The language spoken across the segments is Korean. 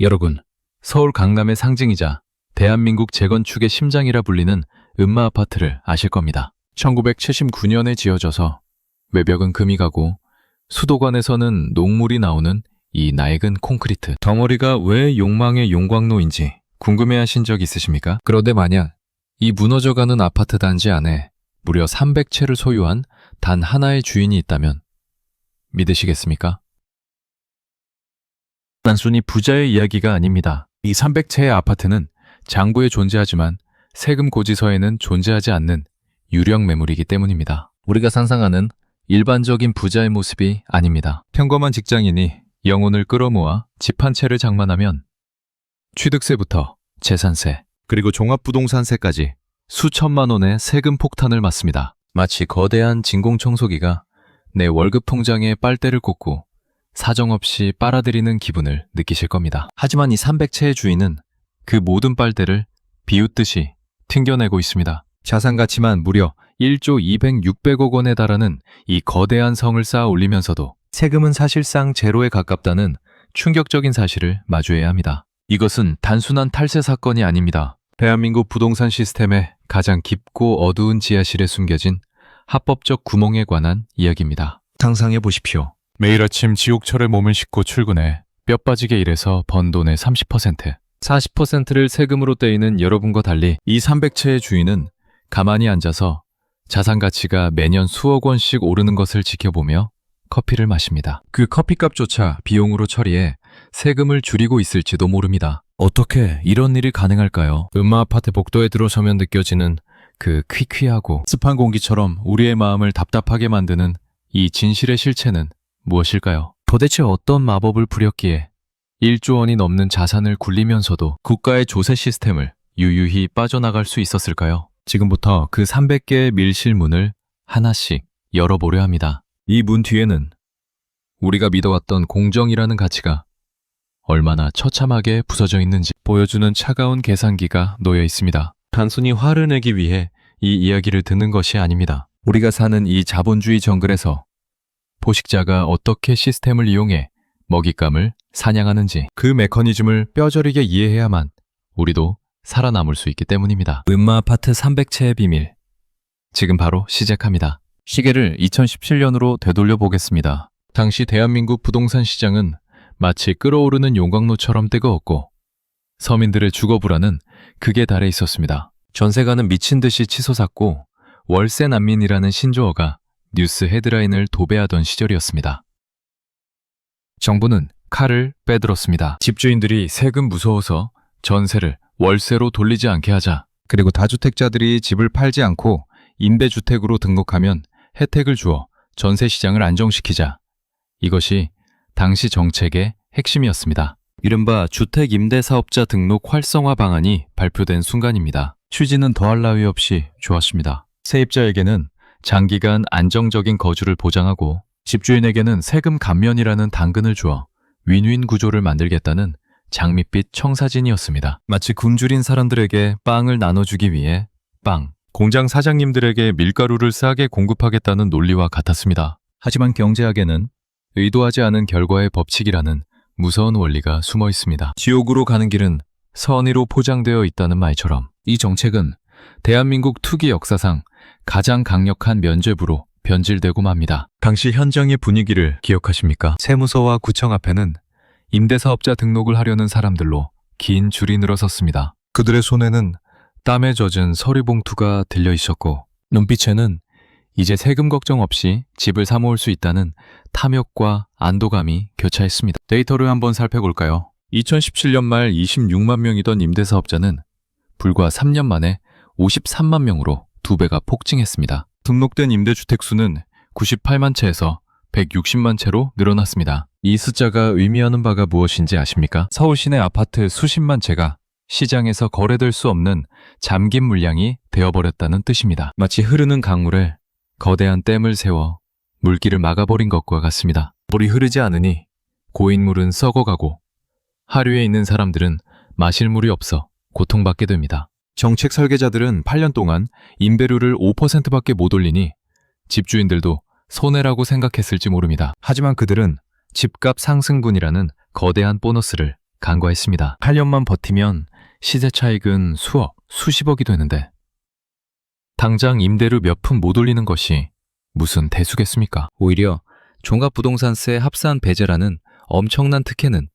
여러분, 서울 강남의 상징이자 대한민국 재건축의 심장이라 불리는 음마 아파트를 아실 겁니다. 1979년에 지어져서 외벽은 금이 가고 수도관에서는 녹물이 나오는 이 낡은 콘크리트 덩어리가 왜 욕망의 용광로인지 궁금해하신 적 있으십니까? 그런데 만약 이 무너져가는 아파트 단지 안에 무려 300채를 소유한 단 하나의 주인이 있다면 믿으시겠습니까? 단순히 부자의 이야기가 아닙니다. 이 300채의 아파트는 장부에 존재하지만 세금 고지서에는 존재하지 않는 유령 매물이기 때문입니다. 우리가 상상하는 일반적인 부자의 모습이 아닙니다. 평범한 직장인이 영혼을 끌어모아 집 한 채를 장만하면 취득세부터 재산세, 그리고 종합부동산세까지 수천만 원의 세금 폭탄을 맞습니다. 마치 거대한 진공청소기가 내 월급 통장에 빨대를 꽂고 사정없이 빨아들이는 기분을 느끼실 겁니다. 하지만 이 300채의 주인은 그 모든 빨대를 비웃듯이 튕겨내고 있습니다. 자산 가치만 무려 1조 600억 원에 달하는 이 거대한 성을 쌓아 올리면서도 세금은 사실상 제로에 가깝다는 충격적인 사실을 마주해야 합니다. 이것은 단순한 탈세 사건이 아닙니다. 대한민국 부동산 시스템의 가장 깊고 어두운 지하실에 숨겨진 합법적 구멍에 관한 이야기입니다. 상상해 보십시오. 매일 아침 지옥철에 몸을 싣고 출근해 뼈 빠지게 일해서 번 돈의 30%, 40%를 세금으로 떼이는 여러분과 달리 이 300채의 주인은 가만히 앉아서 자산 가치가 매년 수억 원씩 오르는 것을 지켜보며 커피를 마십니다. 그 커피값조차 비용으로 처리해 세금을 줄이고 있을지도 모릅니다. 어떻게 이런 일이 가능할까요? 음마 아파트 복도에 들어서면 느껴지는 그 퀴퀴하고 습한 공기처럼 우리의 마음을 답답하게 만드는 이 진실의 실체는 무엇일까요? 도대체 어떤 마법을 부렸기에 1조 원이 넘는 자산을 굴리면서도 국가의 조세 시스템을 유유히 빠져나갈 수 있었을까요? 지금부터 그 300개의 밀실문을 하나씩 열어보려 합니다. 이 문 뒤에는 우리가 믿어왔던 공정이라는 가치가 얼마나 처참하게 부서져 있는지 보여주는 차가운 계산기가 놓여 있습니다. 단순히 화를 내기 위해 이 이야기를 듣는 것이 아닙니다. 우리가 사는 이 자본주의 정글에서 포식자가 어떻게 시스템을 이용해 먹잇감을 사냥하는지 그 메커니즘을 뼈저리게 이해해야만 우리도 살아남을 수 있기 때문입니다. 음마 아파트 300채의 비밀, 지금 바로 시작합니다. 시계를 2017년으로 되돌려 보겠습니다. 당시 대한민국 부동산 시장은 마치 끓어오르는 용광로처럼 뜨거웠고 서민들의 주거불안은 극에 달해 있었습니다. 전세가는 미친 듯이 치솟았고 월세 난민이라는 신조어가 뉴스 헤드라인을 도배하던 시절이었습니다. 정부는 칼을 빼들었습니다. 집주인들이 세금 무서워서 전세를 월세로 돌리지 않게 하자, 그리고 다주택자들이 집을 팔지 않고 임대주택으로 등록하면 혜택을 주어 전세 시장을 안정시키자. 이것이 당시 정책의 핵심이었습니다. 이른바 주택임대사업자 등록 활성화 방안이 발표된 순간입니다. 취지는 더할 나위 없이 좋았습니다. 세입자에게는 장기간 안정적인 거주를 보장하고 집주인에게는 세금 감면이라는 당근을 주어 윈윈 구조를 만들겠다는 장밋빛 청사진이었습니다. 마치 굶주린 사람들에게 빵을 나눠주기 위해 공장 사장님들에게 밀가루를 싸게 공급하겠다는 논리와 같았습니다. 하지만 경제학에는 의도하지 않은 결과의 법칙이라는 무서운 원리가 숨어 있습니다. 지옥으로 가는 길은 선의로 포장되어 있다는 말처럼 이 정책은 대한민국 투기 역사상 가장 강력한 면죄부로 변질되고 맙니다. 당시 현장의 분위기를 기억하십니까? 세무서와 구청 앞에는 임대사업자 등록을 하려는 사람들로 긴 줄이 늘어섰습니다. 그들의 손에는 땀에 젖은 서류봉투가 들려 있었고 눈빛에는 이제 세금 걱정 없이 집을 사 모을 수 있다는 탐욕과 안도감이 교차했습니다. 데이터를 한번 살펴볼까요? 2017년 말 26만 명이던 임대사업자는 불과 3년 만에 53만 명으로 2배가 폭증했습니다. 등록된 임대주택 수는 98만 채에서 160만 채로 늘어났습니다. 이 숫자가 의미하는 바가 무엇인지 아십니까? 서울 시내 아파트 수십만 채가 시장에서 거래될 수 없는 잠긴 물량이 되어버렸다는 뜻입니다. 마치 흐르는 강물에 거대한 댐을 세워 물길을 막아버린 것과 같습니다. 물이 흐르지 않으니 고인물은 썩어가고 하류에 있는 사람들은 마실 물이 없어 고통받게 됩니다. 정책 설계자들은 8년 동안 임대료를 5%밖에 못 올리니 집주인들도 손해라고 생각했을지 모릅니다. 하지만 그들은 집값 상승분이라는 거대한 보너스를 간과했습니다. 8년만 버티면 시세 차익은 수억, 수십억이 되는데 당장 임대료 몇 푼 못 올리는 것이 무슨 대수겠습니까? 오히려 종합부동산세 합산 배제라는 엄청난 특혜는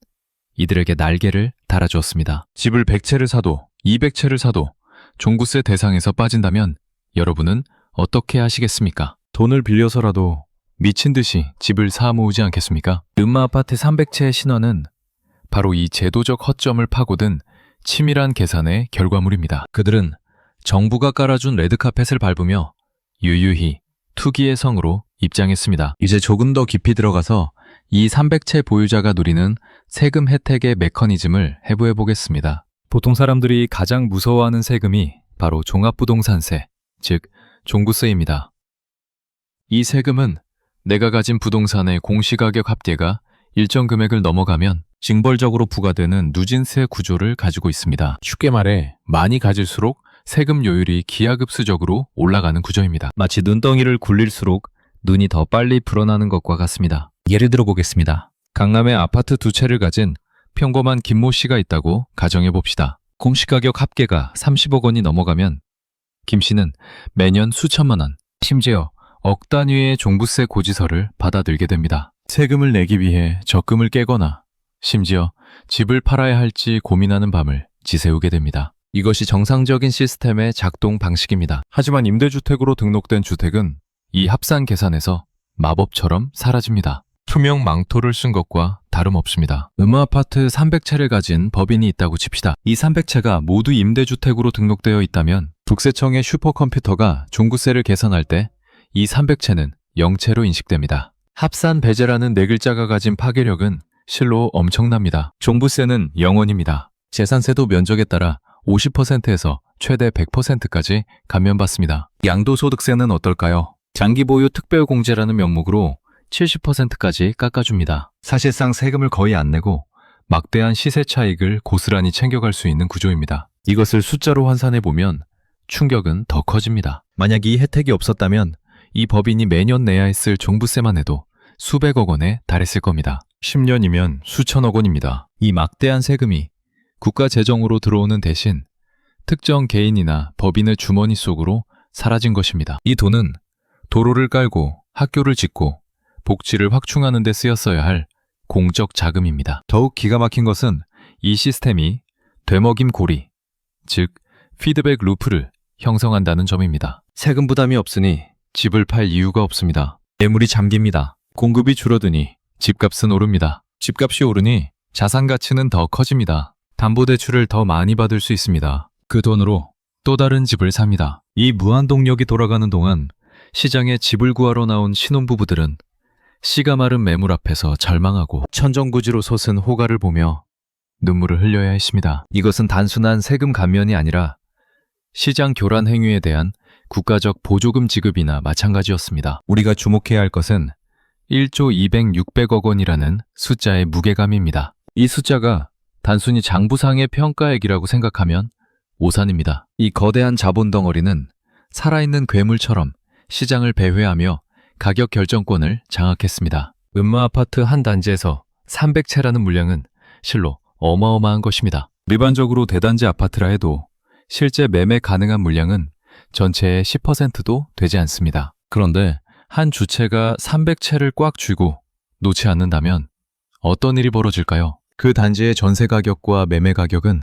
이들에게 날개를 달아주었습니다. 집을 100채를 사도 200채를 사도 종부세 대상에서 빠진다면 여러분은 어떻게 하시겠습니까? 돈을 빌려서라도 미친 듯이 집을 사 모으지 않겠습니까? 음마아파트 300채의 신화는 바로 이 제도적 허점을 파고든 치밀한 계산의 결과물입니다. 그들은 정부가 깔아준 레드카펫을 밟으며 유유히 투기의 성으로 입장했습니다. 이제 조금 더 깊이 들어가서 이 300채 보유자가 누리는 세금 혜택의 메커니즘을 해부해 보겠습니다. 보통 사람들이 가장 무서워하는 세금이 바로 종합부동산세, 즉 종부세입니다. 이 세금은 내가 가진 부동산의 공시가격 합계가 일정 금액을 넘어가면 징벌적으로 부과되는 누진세 구조를 가지고 있습니다. 쉽게 말해 많이 가질수록 세금 요율이 기하급수적으로 올라가는 구조입니다. 마치 눈덩이를 굴릴수록 눈이 더 빨리 불어나는 것과 같습니다. 예를 들어 보겠습니다. 강남에 아파트 2채를 가진 평범한 김모 씨가 있다고 가정해 봅시다. 공시가격 합계가 30억 원이 넘어가면 김 씨는 매년 수천만 원, 심지어 억 단위의 종부세 고지서를 받아들게 됩니다. 세금을 내기 위해 적금을 깨거나 심지어 집을 팔아야 할지 고민하는 밤을 지새우게 됩니다. 이것이 정상적인 시스템의 작동 방식입니다. 하지만 임대주택으로 등록된 주택은 이 합산 계산에서 마법처럼 사라집니다. 투명 망토를 쓴 것과 다름없습니다. 음마아파트 300채를 가진 법인이 있다고 칩시다. 이 300채가 모두 임대주택으로 등록되어 있다면 국세청의 슈퍼컴퓨터가 종부세를 계산할 때 이 300채는 0채로 인식됩니다. 합산 배제라는 네 글자가 가진 파괴력은 실로 엄청납니다. 종부세는 0원입니다. 재산세도 면적에 따라 50%에서 최대 100%까지 감면받습니다. 양도소득세는 어떨까요? 장기보유 특별공제라는 명목으로 70%까지 깎아줍니다. 사실상 세금을 거의 안 내고 막대한 시세 차익을 고스란히 챙겨갈 수 있는 구조입니다. 이것을 숫자로 환산해보면 충격은 더 커집니다. 만약 이 혜택이 없었다면 이 법인이 매년 내야 했을 종부세만 해도 수백억 원에 달했을 겁니다. 10년이면 수천억 원입니다. 이 막대한 세금이 국가 재정으로 들어오는 대신 특정 개인이나 법인의 주머니 속으로 사라진 것입니다. 이 돈은 도로를 깔고 학교를 짓고 복지를 확충하는 데 쓰였어야 할 공적 자금입니다. 더욱 기가 막힌 것은 이 시스템이 되먹임 고리, 즉 피드백 루프를 형성한다는 점입니다. 세금 부담이 없으니 집을 팔 이유가 없습니다. 매물이 잠깁니다. 공급이 줄어드니 집값은 오릅니다. 집값이 오르니 자산 가치는 더 커집니다. 담보대출을 더 많이 받을 수 있습니다. 그 돈으로 또 다른 집을 삽니다. 이 무한동력이 돌아가는 동안 시장에 집을 구하러 나온 신혼부부들은 씨가 마른 매물 앞에서 절망하고 천정부지로 솟은 호가를 보며 눈물을 흘려야 했습니다. 이것은 단순한 세금 감면이 아니라 시장 교란 행위에 대한 국가적 보조금 지급이나 마찬가지였습니다. 우리가 주목해야 할 것은 1조 200~600억 원이라는 숫자의 무게감입니다. 이 숫자가 단순히 장부상의 평가액이라고 생각하면 오산입니다. 이 거대한 자본 덩어리는 살아있는 괴물처럼 시장을 배회하며 가격 결정권을 장악했습니다. 음마아파트 한 단지에서 300채라는 물량은 실로 어마어마한 것입니다. 일반적으로 대단지 아파트라 해도 실제 매매 가능한 물량은 전체의 10%도 되지 않습니다. 그런데 한 주체가 300채를 꽉 쥐고 놓지 않는다면 어떤 일이 벌어질까요? 그 단지의 전세 가격과 매매 가격은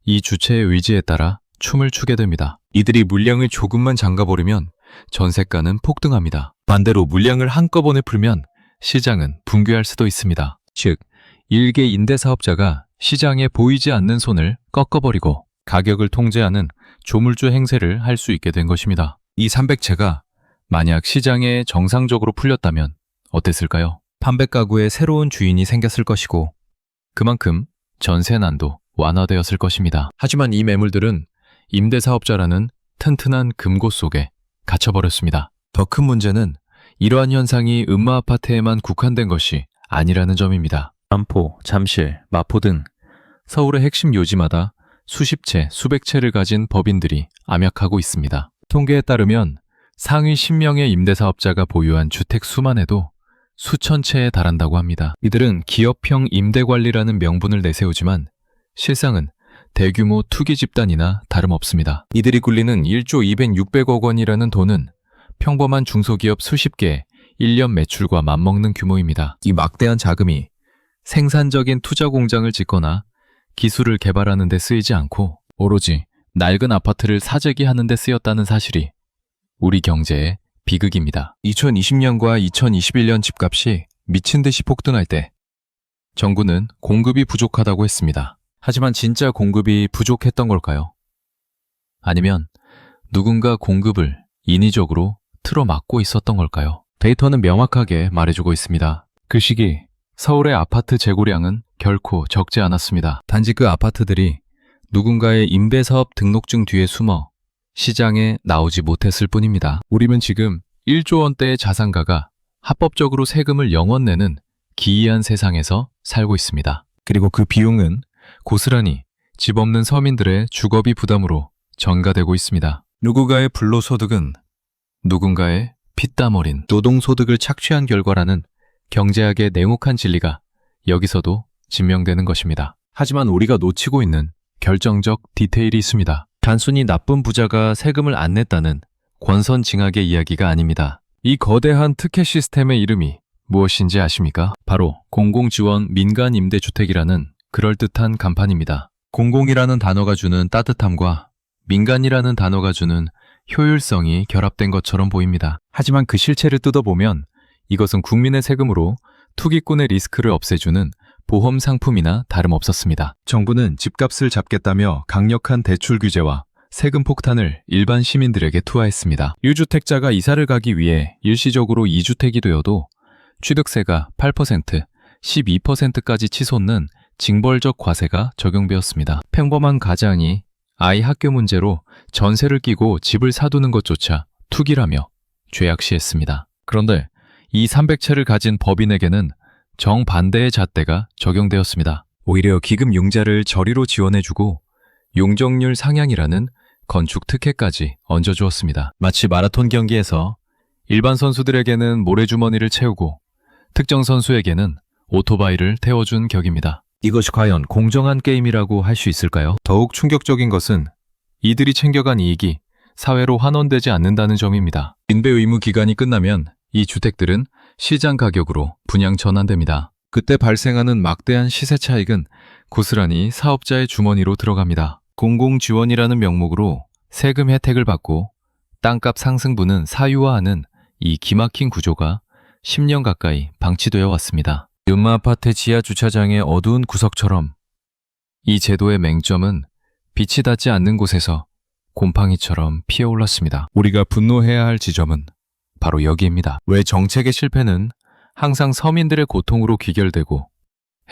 이 주체의 의지에 따라 춤을 추게 됩니다. 이들이 물량을 조금만 잠가버리면 전세가는 폭등합니다. 반대로 물량을 한꺼번에 풀면 시장은 붕괴할 수도 있습니다. 즉, 일개 임대사업자가 시장에 보이지 않는 손을 꺾어버리고 가격을 통제하는 조물주 행세를 할 수 있게 된 것입니다. 이 300채가 만약 시장에 정상적으로 풀렸다면 어땠을까요? 판매 가구에 새로운 주인이 생겼을 것이고 그만큼 전세난도 완화되었을 것입니다. 하지만 이 매물들은 임대사업자라는 튼튼한 금고 속에 갇혀버렸습니다. 더 큰 문제는 이러한 현상이 음마아파트에만 국한된 것이 아니라는 점입니다. 반포, 잠실, 마포 등 서울의 핵심 요지마다 수십 채, 수백 채를 가진 법인들이 암약하고 있습니다. 통계에 따르면 상위 10명의 임대사업자가 보유한 주택 수만 해도 수천 채에 달한다고 합니다. 이들은 기업형 임대관리라는 명분을 내세우지만 실상은 대규모 투기 집단이나 다름없습니다. 이들이 굴리는 1조 200억 원이라는 돈은 평범한 중소기업 수십 개의 1년 매출과 맞먹는 규모입니다. 이 막대한 자금이 생산적인 투자 공장을 짓거나 기술을 개발하는 데 쓰이지 않고 오로지 낡은 아파트를 사재기 하는 데 쓰였다는 사실이 우리 경제의 비극입니다. 2020년과 2021년 집값이 미친 듯이 폭등할 때 정부는 공급이 부족하다고 했습니다. 하지만 진짜 공급이 부족했던 걸까요? 아니면 누군가 공급을 인위적으로 틀어막고 있었던 걸까요? 데이터는 명확하게 말해주고 있습니다. 그 시기 서울의 아파트 재고량은 결코 적지 않았습니다. 단지 그 아파트들이 누군가의 임대사업 등록증 뒤에 숨어 시장에 나오지 못했을 뿐입니다. 우리는 지금 1조 원대의 자산가가 합법적으로 세금을 0원 내는 기이한 세상에서 살고 있습니다. 그리고 그 비용은 고스란히 집 없는 서민들의 주거비 부담으로 전가되고 있습니다. 누군가의 불로소득은 누군가의 피땀 어린 노동소득을 착취한 결과라는 경제학의 냉혹한 진리가 여기서도 증명되는 것입니다. 하지만 우리가 놓치고 있는 결정적 디테일이 있습니다. 단순히 나쁜 부자가 세금을 안 냈다는 권선징악의 이야기가 아닙니다. 이 거대한 특혜 시스템의 이름이 무엇인지 아십니까? 바로 공공지원 민간임대주택이라는 그럴듯한 간판입니다. 공공이라는 단어가 주는 따뜻함과 민간이라는 단어가 주는 효율성이 결합된 것처럼 보입니다. 하지만 그 실체를 뜯어보면 이것은 국민의 세금으로 투기꾼의 리스크를 없애주는 보험 상품이나 다름없었습니다. 정부는 집값을 잡겠다며 강력한 대출 규제와 세금 폭탄을 일반 시민들에게 투하했습니다. 1주택자가 이사를 가기 위해 일시적으로 2주택이 되어도 취득세가 8%, 12%까지 치솟는 징벌적 과세가 적용되었습니다. 평범한 가장이 아이 학교 문제로 전세를 끼고 집을 사두는 것조차 투기라며 죄악시했습니다. 그런데 이 300채를 가진 법인에게는 정반대의 잣대가 적용되었습니다. 오히려 기금 융자를 저리로 지원해주고 용적률 상향이라는 건축 특혜까지 얹어주었습니다. 마치 마라톤 경기에서 일반 선수들에게는 모래주머니를 채우고 특정 선수에게는 오토바이를 태워준 격입니다. 이것이 과연 공정한 게임이라고 할 수 있을까요? 더욱 충격적인 것은 이들이 챙겨간 이익이 사회로 환원되지 않는다는 점입니다. 인배 의무 기간이 끝나면 이 주택들은 시장 가격으로 분양 전환됩니다. 그때 발생하는 막대한 시세 차익은 고스란히 사업자의 주머니로 들어갑니다. 공공지원이라는 명목으로 세금 혜택을 받고 땅값 상승분은 사유화하는 이 기막힌 구조가 10년 가까이 방치되어 왔습니다. 음마아파트 지하 주차장의 어두운 구석처럼 이 제도의 맹점은 빛이 닿지 않는 곳에서 곰팡이처럼 피어올랐습니다. 우리가 분노해야 할 지점은 바로 여기입니다. 왜 정책의 실패는 항상 서민들의 고통으로 귀결되고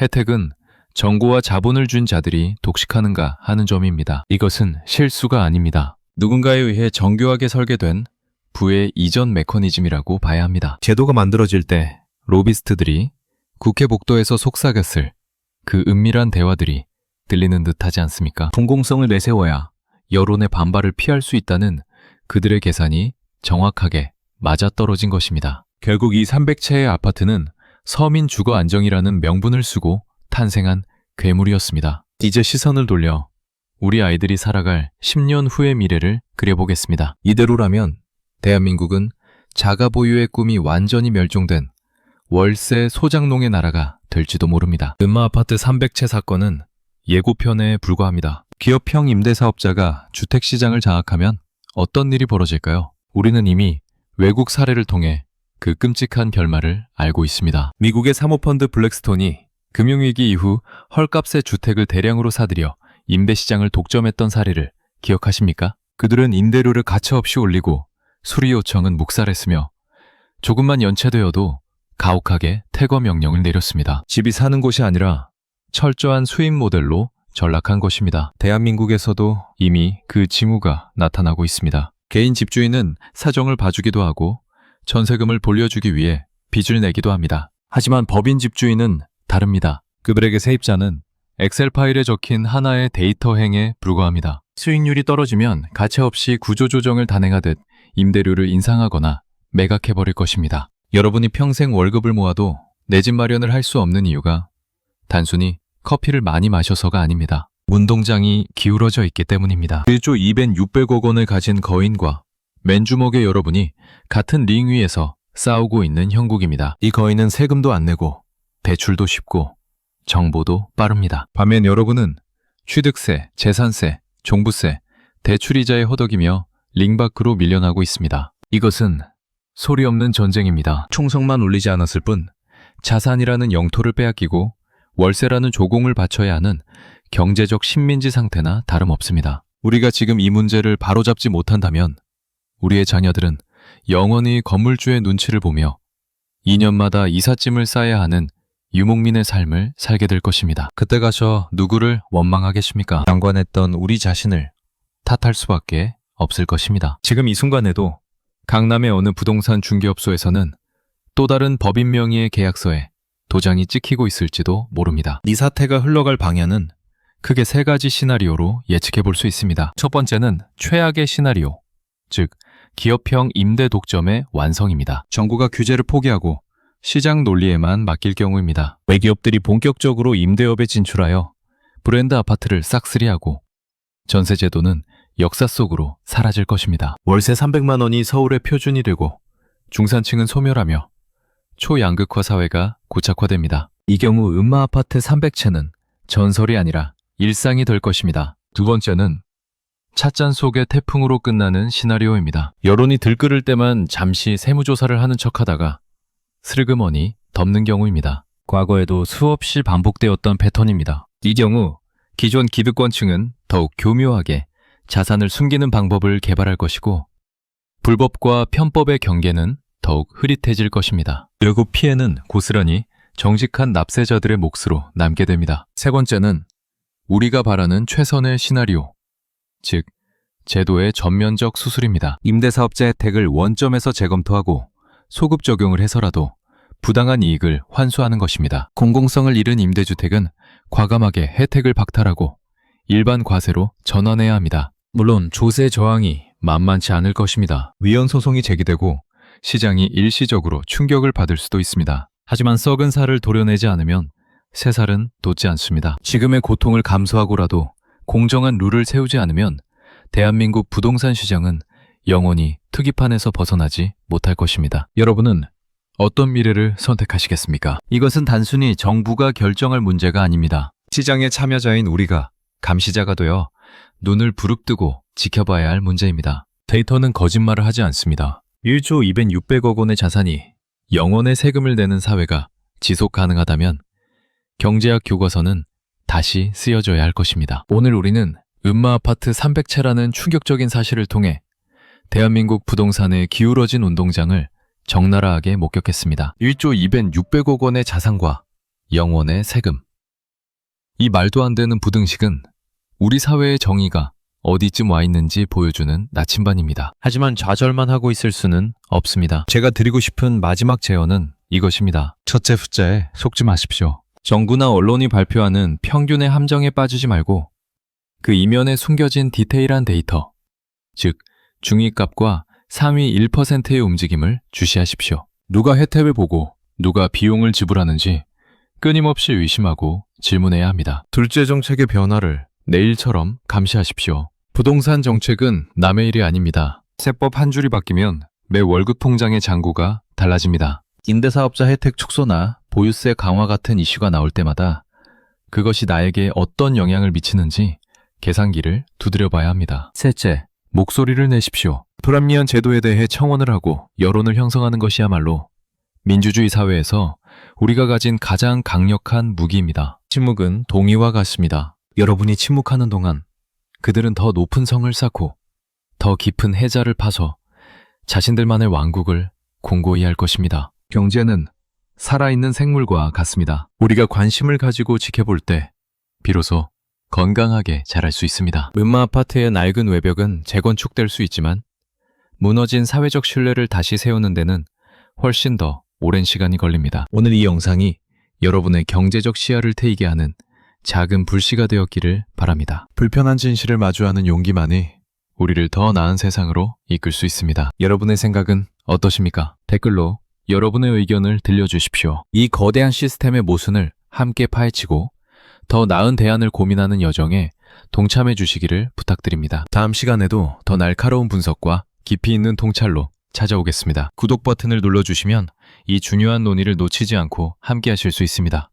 혜택은 정보와 자본을 준 자들이 독식하는가 하는 점입니다. 이것은 실수가 아닙니다. 누군가에 의해 정교하게 설계된 부의 이전 메커니즘이라고 봐야 합니다. 제도가 만들어질 때 로비스트들이 국회 복도에서 속삭였을 그 은밀한 대화들이 들리는 듯하지 않습니까? 공공성을 내세워야 여론의 반발을 피할 수 있다는 그들의 계산이 정확하게 맞아떨어진 것입니다. 결국 이 300채의 아파트는 서민 주거 안정이라는 명분을 쓰고 탄생한 괴물이었습니다. 이제 시선을 돌려 우리 아이들이 살아갈 10년 후의 미래를 그려보겠습니다. 이대로라면 대한민국은 자가 보유의 꿈이 완전히 멸종된 월세 소장농의 나라가 될지도 모릅니다. 음마아파트 300채 사건은 예고편에 불과합니다. 기업형 임대사업자가 주택시장을 장악하면 어떤 일이 벌어질까요? 우리는 이미 외국 사례를 통해 그 끔찍한 결말을 알고 있습니다. 미국의 사모펀드 블랙스톤이 금융위기 이후 헐값의 주택을 대량으로 사들여 임대시장을 독점했던 사례를 기억하십니까? 그들은 임대료를 가차없이 올리고 수리 요청은 묵살했으며 조금만 연체되어도 가혹하게 퇴거 명령을 내렸습니다. 집이 사는 곳이 아니라 철저한 수입 모델로 전락한 것입니다. 대한민국에서도 이미 그 징후가 나타나고 있습니다. 개인 집주인은 사정을 봐주기도 하고 전세금을 돌려주기 위해 빚을 내기도 합니다. 하지만 법인 집주인은 다릅니다. 그들에게 세입자는 엑셀 파일에 적힌 하나의 데이터 행에 불과합니다. 수익률이 떨어지면 가차없이 구조조정을 단행하듯 임대료를 인상하거나 매각해버릴 것입니다. 여러분이 평생 월급을 모아도 내 집 마련을 할 수 없는 이유가 단순히 커피를 많이 마셔서가 아닙니다. 운동장이 기울어져 있기 때문입니다. 1조 200~600억 원을 가진 거인과 맨주먹의 여러분이 같은 링 위에서 싸우고 있는 형국입니다. 이 거인은 세금도 안 내고 대출도 쉽고 정보도 빠릅니다. 반면 여러분은 취득세, 재산세, 종부세, 대출이자에 허덕이며 링 밖으로 밀려나고 있습니다. 이것은 소리 없는 전쟁입니다. 총성만 울리지 않았을 뿐 자산이라는 영토를 빼앗기고 월세라는 조공을 바쳐야 하는 경제적 식민지 상태나 다름없습니다. 우리가 지금 이 문제를 바로잡지 못한다면 우리의 자녀들은 영원히 건물주의 눈치를 보며 2년마다 이삿짐을 싸야 하는 유목민의 삶을 살게 될 것입니다. 그때 가서 누구를 원망하겠습니까? 양관했던 우리 자신을 탓할 수밖에 없을 것입니다. 지금 이 순간에도 강남의 어느 부동산 중개업소에서는 또 다른 법인 명의의 계약서에 도장이 찍히고 있을지도 모릅니다. 이 사태가 흘러갈 방향은 크게 3가지 시나리오로 예측해 볼 수 있습니다. 첫 번째는 최악의 시나리오, 즉 기업형 임대 독점의 완성입니다. 정부가 규제를 포기하고 시장 논리에만 맡길 경우입니다. 외기업들이 본격적으로 임대업에 진출하여 브랜드 아파트를 싹쓸이하고 전세제도는 역사 속으로 사라질 것입니다. 월세 300만 원이 서울의 표준이 되고 중산층은 소멸하며 초양극화 사회가 고착화됩니다. 이 경우 음마아파트 300채는 전설이 아니라 일상이 될 것입니다. 두 번째는 찻잔 속의 태풍으로 끝나는 시나리오입니다. 여론이 들끓을 때만 잠시 세무조사를 하는 척하다가 슬그머니 덮는 경우입니다. 과거에도 수없이 반복되었던 패턴입니다. 이 경우 기존 기득권층은 더욱 교묘하게 자산을 숨기는 방법을 개발할 것이고 불법과 편법의 경계는 더욱 흐릿해질 것입니다. 결국 피해는 고스란히 정직한 납세자들의 몫으로 남게 됩니다. 세 번째는 우리가 바라는 최선의 시나리오, 즉 제도의 전면적 수술입니다. 임대사업자 혜택을 원점에서 재검토하고 소급 적용을 해서라도 부당한 이익을 환수하는 것입니다. 공공성을 잃은 임대주택은 과감하게 혜택을 박탈하고 일반 과세로 전환해야 합니다. 물론 조세 저항이 만만치 않을 것입니다. 위헌 소송이 제기되고 시장이 일시적으로 충격을 받을 수도 있습니다. 하지만 썩은 살을 도려내지 않으면 새 살은 돋지 않습니다. 지금의 고통을 감수하고라도 공정한 룰을 세우지 않으면 대한민국 부동산 시장은 영원히 투기판에서 벗어나지 못할 것입니다. 여러분은 어떤 미래를 선택하시겠습니까? 이것은 단순히 정부가 결정할 문제가 아닙니다. 시장의 참여자인 우리가 감시자가 되어 눈을 부릅뜨고 지켜봐야 할 문제입니다. 데이터는 거짓말을 하지 않습니다. 1조 200~600억 원의 자산이 영원의 세금을 내는 사회가 지속 가능하다면 경제학 교과서는 다시 쓰여져야 할 것입니다. 오늘 우리는 음마아파트 300채라는 충격적인 사실을 통해 대한민국 부동산의 기울어진 운동장을 적나라하게 목격했습니다. 1조 200~600억 원의 자산과 영원의 세금. 이 말도 안 되는 부등식은 우리 사회의 정의가 어디쯤 와 있는지 보여주는 나침반입니다. 하지만 좌절만 하고 있을 수는 없습니다. 제가 드리고 싶은 마지막 제언은 이것입니다. 첫째 숫자에 속지 마십시오. 정부나 언론이 발표하는 평균의 함정에 빠지지 말고 그 이면에 숨겨진 디테일한 데이터, 즉 중위값과 상위 1%의 움직임을 주시하십시오. 누가 혜택을 보고 누가 비용을 지불하는지 끊임없이 의심하고 질문해야 합니다. 둘째 정책의 변화를 내일처럼 감시하십시오. 부동산 정책은 남의 일이 아닙니다. 세법 한 줄이 바뀌면 매 월급 통장의 잔고가 달라집니다. 임대사업자 혜택 축소나 보유세 강화 같은 이슈가 나올 때마다 그것이 나에게 어떤 영향을 미치는지 계산기를 두드려봐야 합니다. 셋째, 목소리를 내십시오. 불합리한 제도에 대해 청원을 하고 여론을 형성하는 것이야말로 민주주의 사회에서 우리가 가진 가장 강력한 무기입니다. 침묵은 동의와 같습니다. 여러분이 침묵하는 동안 그들은 더 높은 성을 쌓고 더 깊은 해자를 파서 자신들만의 왕국을 공고히 할 것입니다. 경제는 살아있는 생물과 같습니다. 우리가 관심을 가지고 지켜볼 때 비로소 건강하게 자랄 수 있습니다. 음마아파트의 낡은 외벽은 재건축될 수 있지만 무너진 사회적 신뢰를 다시 세우는 데는 훨씬 더 오랜 시간이 걸립니다. 오늘 이 영상이 여러분의 경제적 시야를 트이게 하는 작은 불씨가 되었기를 바랍니다. 불편한 진실을 마주하는 용기만이 우리를 더 나은 세상으로 이끌 수 있습니다. 여러분의 생각은 어떠십니까? 댓글로 여러분의 의견을 들려주십시오. 이 거대한 시스템의 모순을 함께 파헤치고 더 나은 대안을 고민하는 여정에 동참해 주시기를 부탁드립니다. 다음 시간에도 더 날카로운 분석과 깊이 있는 통찰로 찾아오겠습니다. 구독 버튼을 눌러주시면 이 중요한 논의를 놓치지 않고 함께 하실 수 있습니다.